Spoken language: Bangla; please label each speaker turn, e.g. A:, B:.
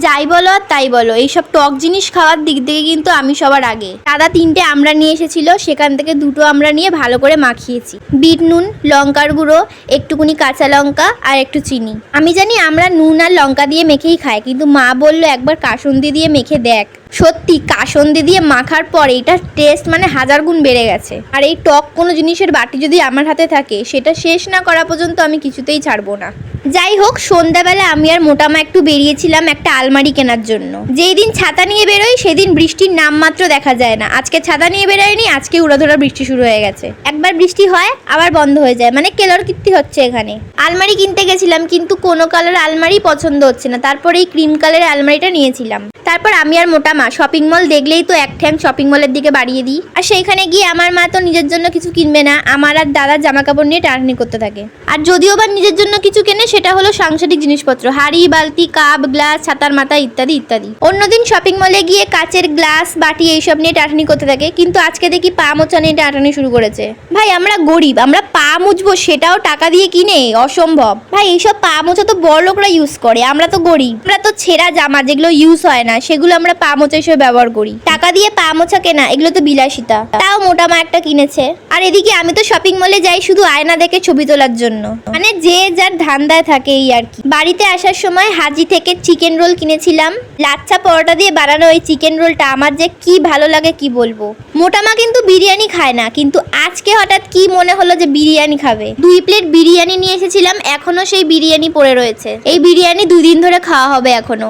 A: যাই বলো আর তাই বলো, এইসব টক জিনিস খাওয়ার দিক থেকে কিন্তু আমি সবার আগে। দাদা 3টে আমড়া নিয়ে এসেছিল, সেখান থেকে 2টো আমড়া নিয়ে ভালো করে মাখিয়েছি। বিট নুন, লঙ্কার গুঁড়ো, একটুকুনি কাঁচা লঙ্কা আর একটু চিনি। আমি জানি আমরা নুন আর লঙ্কা দিয়ে মেখেই খাই, কিন্তু মা বললো একবার কাসুন্দি দিয়ে মেখে দেখ। সত্যি কাসুন্দি দিয়ে মাখার পর এটার টেস্ট মানে 1000 গুণ বেড়ে গেছে। আর এই টক কোনো জিনিসের বাটি যদি আমার হাতে থাকে, সেটা শেষ না করা পর্যন্ত আমি কিছুতেই ছাড়বো না। যাই হোক, সন্ধ্যাবেলা আমি আর মোটামা একটু বেরিয়েছিলাম একটা আলমারি কেনার জন্য। যেই দিন ছাতা নিয়ে বেরোই সেদিন বৃষ্টির নাম মাত্র দেখা যায় না। আজকে ছাতা নিয়ে বেরোয়নি, আজকে উড়াধুরা বৃষ্টি শুরু হয়ে গেছে। একবার বৃষ্টি হয় আবার বন্ধ হয়ে যায়, মানে কেলোর কীর্তি হচ্ছে এখানে। আলমারি কিনতে গেছিলাম, কিন্তু কোনো কালার আলমারি পছন্দ হচ্ছে না। তারপরে এই ক্রিম কালারের আলমারিটা নিয়েছিলাম। তারপর আমি আর মোটামা শপিং মল দেখলেই তো এক ঠ্যাং শপিং মলের দিকে বাড়িয়ে দিই। আর সেইখানে গিয়ে আমার মা তো নিজের জন্য কিছু কিনবে না, আমার আর দাদার জামা কাপড় নিয়ে টানাটানি করতে থাকে। আর যদিও বা নিজের জন্য কিছু কেনে, সেটা হলো সাংসারিক জিনিসপত্র, হাঁড়ি, বালতি, কাপ, গ্লাস, ছাতার মাথা ইত্যাদি ইত্যাদি। অন্যদিন শপিং মলে গিয়ে কাচের গ্লাস, বাটি এইসব নিয়ে টানাটানি করতে থাকে, কিন্তু আজকে দেখি পা মোছা নিয়ে টানাটানি শুরু করেছে। ভাই আমরা গরিব, আমরা পা মুছবো সেটাও টাকা দিয়ে কিনে? অসম্ভব ভাই, এইসব পা মোছা তো বড় লোকরা ইউজ করে, আমরা তো গরিব। আমরা তো ছেঁড়া জামা যেগুলো ইউজ হয় না সেগুলো আমরা পা মোছা হিসেবে ব্যবহার করি। টাকা দিয়ে পা মোছা কেনা এগুলো তো বিলাসিতা। তাও মোটামা একটা কিনেছে। আর এদিকে আমি তো শপিং মলে যাই শুধু আয়না দেখে ছবি তোলার জন্য, মানে যে যার ধান্দায় থাকে এই আর কি। বাড়িতে আসার সময় হাজি থেকে চিকেন রোল কিনেছিলাম। লাচ্ছা পরোটা দিয়ে বানানো এই চিকেন রোলটা আমার যে কি ভালো লাগে কি বলবো। মোটামা কিন্তু বিরিয়ানি খায় না, কিন্তু আজকে হঠাৎ কি মনে হলো যে বিরিয়ানি খাবে। 2 প্লেট বিরিয়ানি নিয়ে এসেছিলাম, এখনো সেই বিরিয়ানি পড়ে রয়েছে। এই বিরিয়ানি 2 দিন ধরে খাওয়া হবে এখনো।